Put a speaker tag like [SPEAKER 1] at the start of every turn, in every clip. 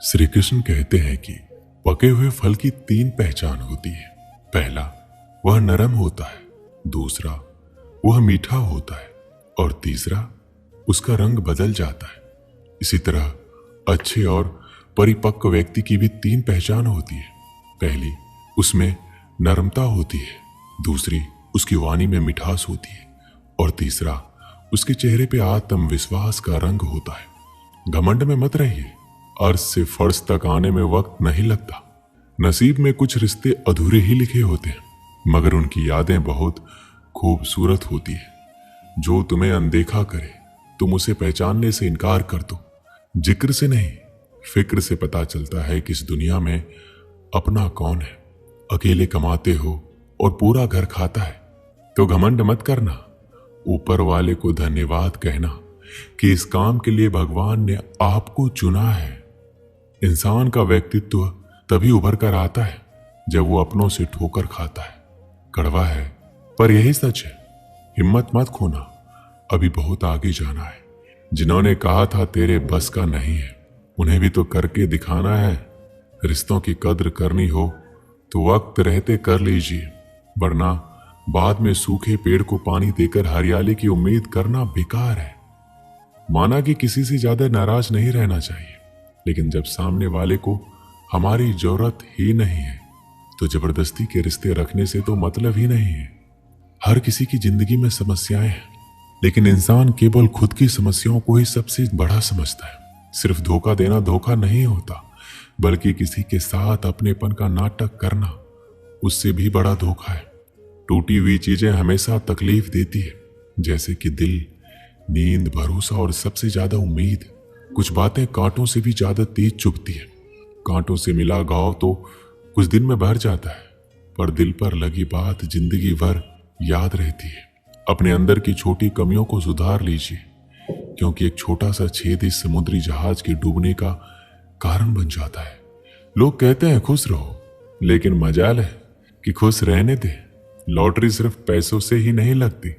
[SPEAKER 1] श्री कृष्ण कहते हैं कि पके हुए फल की 3 पहचान होती है। पहला, वह नरम होता है। दूसरा, वह मीठा होता है। और तीसरा, उसका रंग बदल जाता है। इसी तरह अच्छे और परिपक्व व्यक्ति की भी 3 पहचान होती है। पहली, उसमें नरमता होती है। दूसरी, उसकी वाणी में मिठास होती है। और तीसरा, उसके चेहरे पे आत्मविश्वास का रंग होता है। घमंड में मत रहिए, अर्श से फर्श तक आने में वक्त नहीं लगता। नसीब में कुछ रिश्ते अधूरे ही लिखे होते हैं, मगर उनकी यादें बहुत खूबसूरत होती है। जो तुम्हें अनदेखा करे, तुम उसे पहचानने से इनकार कर दो। जिक्र से नहीं, फिक्र से पता चलता है कि इस दुनिया में अपना कौन है। अकेले कमाते हो और पूरा घर खाता है तो घमंड मत करना। ऊपर वाले को धन्यवाद कहना कि इस काम के लिए भगवान ने आपको चुना है। इंसान का व्यक्तित्व तभी उभर कर आता है जब वो अपनों से ठोकर खाता है। कड़वा है पर यही सच है। हिम्मत मत खोना, अभी बहुत आगे जाना है। जिन्होंने कहा था तेरे बस का नहीं है, उन्हें भी तो करके दिखाना है। रिश्तों की कद्र करनी हो तो वक्त रहते कर लीजिए, वरना बाद में सूखे पेड़ को पानी देकर हरियाली की उम्मीद करना बेकार है। माना कि किसी से ज्यादा नाराज नहीं रहना चाहिए, लेकिन जब सामने वाले को हमारी जरूरत ही नहीं है तो जबरदस्ती के रिश्ते रखने से तो मतलब ही नहीं है। हर किसी की जिंदगी में समस्याएं हैं, लेकिन इंसान केवल खुद की समस्याओं को ही सबसे बड़ा समझता है। सिर्फ धोखा देना धोखा नहीं होता, बल्कि किसी के साथ अपनेपन का नाटक करना उससे भी बड़ा धोखा है। टूटी हुई चीजें हमेशा तकलीफ देती है, जैसे कि दिल, नींद, भरोसा और सबसे ज्यादा उम्मीद। कुछ बातें कांटों से भी ज्यादा तेज चुभती है। कांटों से मिला घाव तो कुछ दिन में भर जाता है, पर दिल पर लगी बात जिंदगी भर याद रहती है। अपने अंदर की छोटी कमियों को सुधार लीजिए, क्योंकि एक छोटा सा छेद इस समुद्री जहाज के डूबने का कारण बन जाता है। लोग कहते हैं खुश रहो, लेकिन मजाल है कि खुश रहने दे। लॉटरी सिर्फ पैसों से ही नहीं लगती।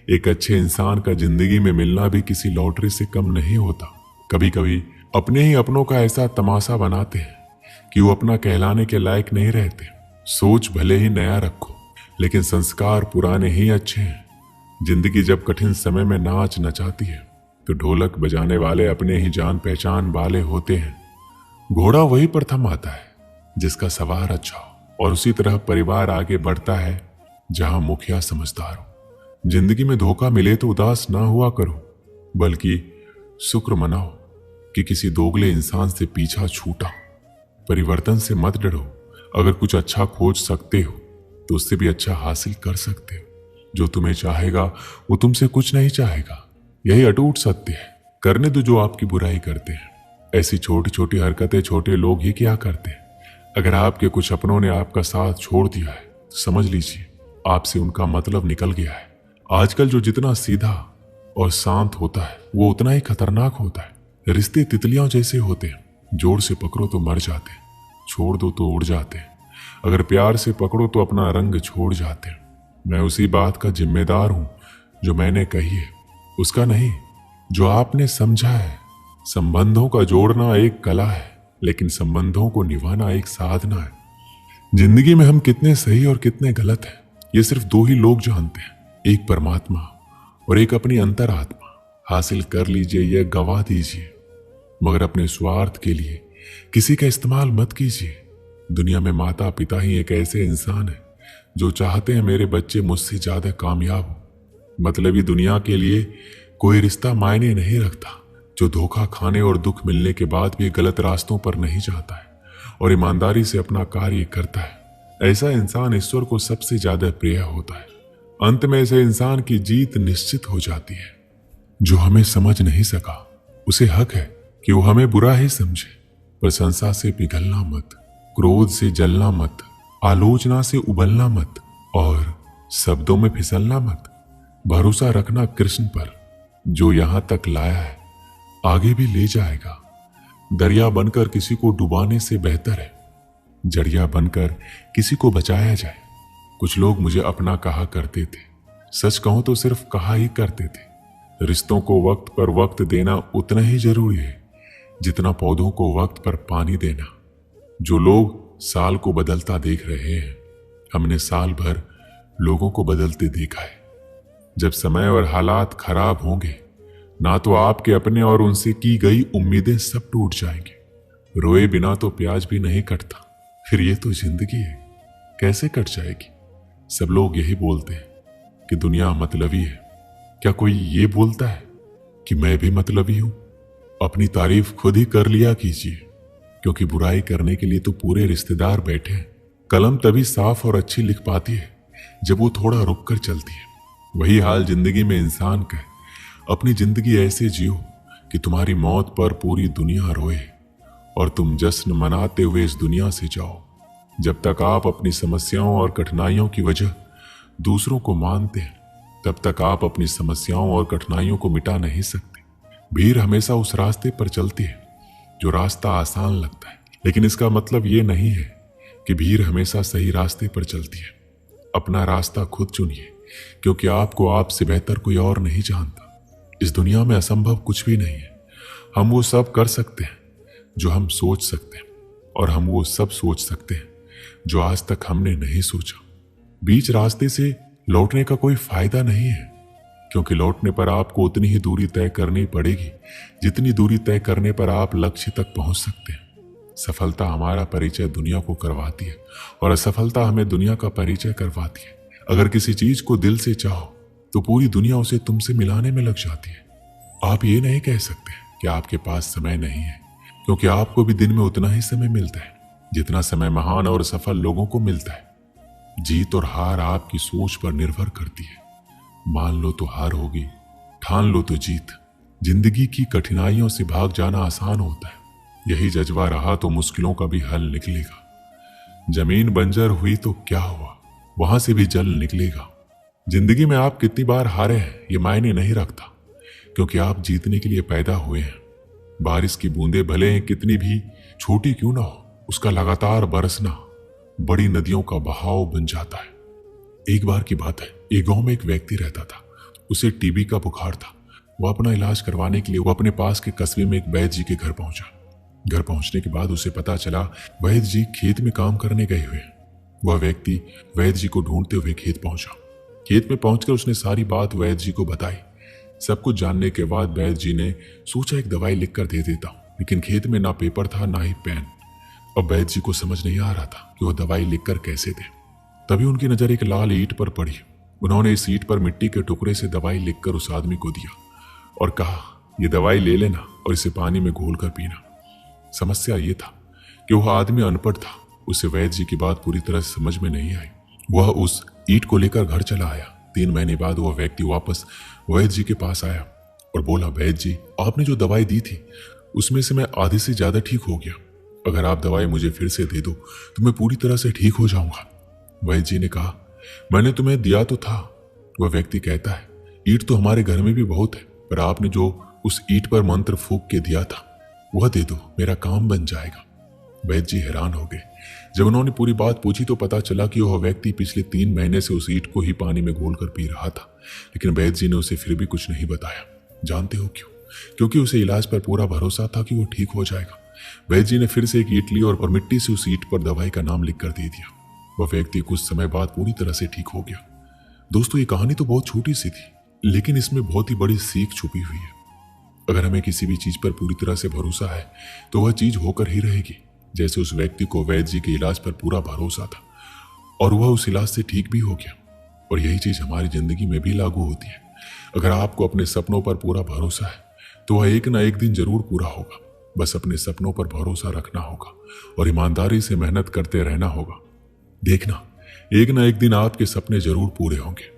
[SPEAKER 1] एक अच्छे इंसान का जिंदगी में मिलना भी किसी लॉटरी से कम नहीं होता। कभी कभी अपने ही अपनों का ऐसा तमाशा बनाते हैं कि वो अपना कहलाने के लायक नहीं रहते। सोच भले ही नया रखो, लेकिन संस्कार पुराने ही अच्छे हैं। जिंदगी जब कठिन समय में नाच नचाती है तो ढोलक बजाने वाले अपने ही जान पहचान वाले होते हैं। घोड़ा वही प्रथम आता है जिसका सवार अच्छा हो, और उसी तरह परिवार आगे बढ़ता है जहां मुखिया समझदार हो। जिंदगी में धोखा मिले तो उदास ना हुआ करो, बल्कि शुक्र मनाओ कि किसी दोगले इंसान से पीछा छूटा। परिवर्तन से मत डरो। अगर कुछ अच्छा खोज सकते हो तो उससे भी अच्छा हासिल कर सकते हो। जो तुम्हें चाहेगा वो तुमसे कुछ नहीं चाहेगा, यही अटूट सत्य है। करने दो जो आपकी बुराई करते हैं। ऐसी छोटी छोटी हरकतें छोटे लोग ही क्या करते हैं। अगर आपके कुछ अपनों ने आपका साथ छोड़ दिया है तो समझ लीजिए आपसे उनका मतलब निकल गया है। आजकल जो जितना सीधा और शांत होता है वो उतना ही खतरनाक होता है। रिश्ते तितलियों जैसे होते हैं, जोर से पकड़ो तो मर जाते हैं, छोड़ दो तो उड़ जाते हैं। अगर प्यार से पकड़ो तो अपना रंग छोड़ जाते हैं। मैं उसी बात का जिम्मेदार हूं जो मैंने कही है, उसका नहीं जो आपने समझा है। संबंधों का जोड़ना एक कला है, लेकिन संबंधों को निभाना एक साधना है। जिंदगी में हम कितने सही और कितने गलत हैं ये सिर्फ 2 ही लोग जानते हैं, एक परमात्मा और एक अपनी अंतरात्मा। हासिल कर लीजिए या गवा दीजिए, मगर अपने स्वार्थ के लिए किसी का इस्तेमाल मत कीजिए। दुनिया में माता पिता ही एक ऐसे इंसान है जो चाहते हैं मेरे बच्चे मुझसे ज्यादा कामयाब हो। मतलबी दुनिया के लिए कोई रिश्ता मायने नहीं रखता। जो धोखा खाने और दुख मिलने के बाद भी गलत रास्तों पर नहीं जाता है और ईमानदारी से अपना कार्य करता है, ऐसा इंसान ईश्वर को सबसे ज्यादा प्रिय होता है। अंत में ऐसे इंसान की जीत निश्चित हो जाती है। जो हमें समझ नहीं सका उसे हक है कि वो हमें बुरा ही समझे। प्रशंसा से पिघलना मत, क्रोध से जलना मत, आलोचना से उबलना मत और शब्दों में फिसलना मत। भरोसा रखना कृष्ण पर, जो यहां तक लाया है आगे भी ले जाएगा। दरिया बनकर किसी को डुबाने से बेहतर है जरिया बनकर किसी को बचाया जाए। कुछ लोग मुझे अपना कहा करते थे, सच कहूं तो सिर्फ कहा ही करते थे। रिश्तों को वक्त पर वक्त देना उतना ही जरूरी है जितना पौधों को वक्त पर पानी देना। जो लोग साल को बदलता देख रहे हैं, हमने साल भर लोगों को बदलते देखा है। जब समय और हालात खराब होंगे, ना तो आपके अपने और उनसे की गई उम्मीदें सब टूट जाएंगे। रोए बिना तो प्याज भी नहीं कटता, फिर ये तो जिंदगी है, कैसे कट जाएगी। सब लोग यही बोलते हैं कि दुनिया मतलबी है। क्या कोई ये बोलता है कि मैं भी मतलबी हूं? अपनी तारीफ खुद ही कर लिया कीजिए, क्योंकि बुराई करने के लिए तो पूरे रिश्तेदार बैठे हैं। कलम तभी साफ और अच्छी लिख पाती है जब वो थोड़ा रुक कर चलती है। वही हाल जिंदगी में इंसान का है। अपनी जिंदगी ऐसे जियो कि तुम्हारी मौत पर पूरी दुनिया रोए और तुम जश्न मनाते हुए इस दुनिया से जाओ। जब तक आप अपनी समस्याओं और कठिनाइयों की वजह दूसरों को मानते हैं, तब तक आप अपनी समस्याओं और कठिनाइयों को मिटा नहीं सकते। भीड़ हमेशा उस रास्ते पर चलती है जो रास्ता आसान लगता है, लेकिन इसका मतलब ये नहीं है कि भीड़ हमेशा सही रास्ते पर चलती है। अपना रास्ता खुद चुनिए, क्योंकि आपको आपसे बेहतर कोई और नहीं जानता। इस दुनिया में असंभव कुछ भी नहीं है। हम वो सब कर सकते हैं जो हम सोच सकते हैं, और हम वो सब सोच सकते हैं जो आज तक हमने नहीं सोचा। बीच रास्ते से लौटने का कोई फायदा नहीं है, क्योंकि लौटने पर आपको उतनी ही दूरी तय करनी पड़ेगी जितनी दूरी तय करने पर आप लक्ष्य तक पहुंच सकते हैं। सफलता हमारा परिचय दुनिया को करवाती है, और असफलता हमें दुनिया का परिचय करवाती है। अगर किसी चीज को दिल से चाहो तो पूरी दुनिया उसे तुमसे मिलाने में लग जाती है। आप ये नहीं कह सकते कि आपके पास समय नहीं है, क्योंकि आपको भी दिन में उतना ही समय मिलता है जितना समय महान और सफल लोगों को मिलता है। जीत और हार आपकी सोच पर निर्भर करती है। मान लो तो हार होगी, ठान लो तो जीत। जिंदगी की कठिनाइयों से भाग जाना आसान होता है। यही जज्बा रहा तो मुश्किलों का भी हल निकलेगा। जमीन बंजर हुई तो क्या हुआ, वहां से भी जल निकलेगा। जिंदगी में आप कितनी बार हारे हैं ये मायने नहीं रखता, क्योंकि आप जीतने के लिए पैदा हुए हैं। बारिश की बूंदें भले ही कितनी भी छोटी क्यों ना हो, उसका लगातार बरसना बड़ी नदियों का बहाव बन जाता है। एक बार की बात है, एक गांव में एक व्यक्ति रहता था। उसे टीबी का बुखार था। वो अपना इलाज करवाने के लिए वो अपने पास के कस्बे में एक वैद्य जी के घर पहुंचा। घर पहुंचने के बाद उसे पता चला वैद्य जी खेत में काम करने गए हुए। वह व्यक्ति वैद्य जी को ढूंढते हुए खेत पहुंचा। खेत में पहुंचकर उसने सारी बात वैद्य जी को बताई। सब कुछ जानने के बाद वैद्य जी ने सोचा एक दवाई लिख कर दे देता हूं, लेकिन खेत में ना पेपर था ना ही पेन। अब वैद्य जी को समझ नहीं आ रहा था कि वह दवाई लिखकर कैसे दे। तभी उनकी नजर एक लाल ईंट पर पड़ी। उन्होंने इस ईंट पर मिट्टी के टुकड़े से दवाई लिखकर उस आदमी को दिया और कहा, यह दवाई ले लेना और इसे पानी में घोलकर पीना। समस्या यह था कि वह आदमी अनपढ़ था। उसे वैद्य जी की बात पूरी तरह समझ में नहीं आई। वह उस ईंट को लेकर घर चला आया। 3 महीने बाद वह व्यक्ति वापस वैद्य जी के पास आया और बोला, वैद्य जी, आपने जो दवाई दी थी उसमें से मैं आधे से ज्यादा ठीक हो गया। अगर आप दवाई मुझे फिर से दे दो तो मैं पूरी तरह से ठीक हो जाऊंगा। वैद्य जी ने कहा, मैंने तुम्हें दिया तो था। वह व्यक्ति कहता है, ईंट तो हमारे घर में भी बहुत है, पर आपने जो उस ईंट पर मंत्र फूंक के दिया था वह दे दो, मेरा काम बन जाएगा। वैद्य जी हैरान हो गए। जब उन्होंने पूरी बात पूछी तो पता चला कि वह व्यक्ति पिछले 3 महीने से उस ईंट को ही पानी में घोलकर पी रहा था, लेकिन वैद्य जी ने उसे फिर भी कुछ नहीं बताया। जानते हो क्यों? क्योंकि उसे इलाज पर पूरा भरोसा था कि वो ठीक हो जाएगा। वैद्य जी ने फिर से एक ईंट ली और मिट्टी से उस ईंट पर दवाई का नाम लिखकर दे दिया। वह व्यक्ति कुछ समय बाद पूरी तरह से ठीक हो गया। दोस्तों, ये कहानी तो बहुत छोटी सी थी, लेकिन इसमें बहुत ही बड़ी सीख छुपी हुई है। अगर हमें किसी भी चीज पर पूरी तरह से भरोसा है तो वह चीज होकर ही रहेगी। जैसे उस व्यक्ति को वैद्य जी के इलाज पर पूरा भरोसा था और वह उस इलाज से ठीक भी हो गया। और यही चीज हमारी जिंदगी में भी लागू होती है। अगर आपको अपने सपनों पर पूरा भरोसा है तो वह एक ना एक दिन जरूर पूरा होगा। बस अपने सपनों पर भरोसा रखना होगा और ईमानदारी से मेहनत करते रहना होगा। देखना, एक ना एक दिन आपके सपने जरूर पूरे होंगे।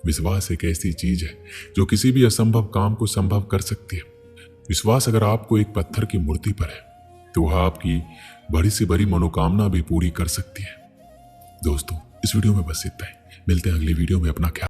[SPEAKER 1] विश्वास एक ऐसी चीज है जो किसी भी असंभव काम को संभव कर सकती है। विश्वास अगर आपको एक पत्थर की मूर्ति पर है तो वह आपकी बड़ी से बड़ी मनोकामना भी पूरी कर सकती है। दोस्तों, इस वीडियो में बस इतना ही। मिलते हैं अगली वीडियो में। अपना ख्याल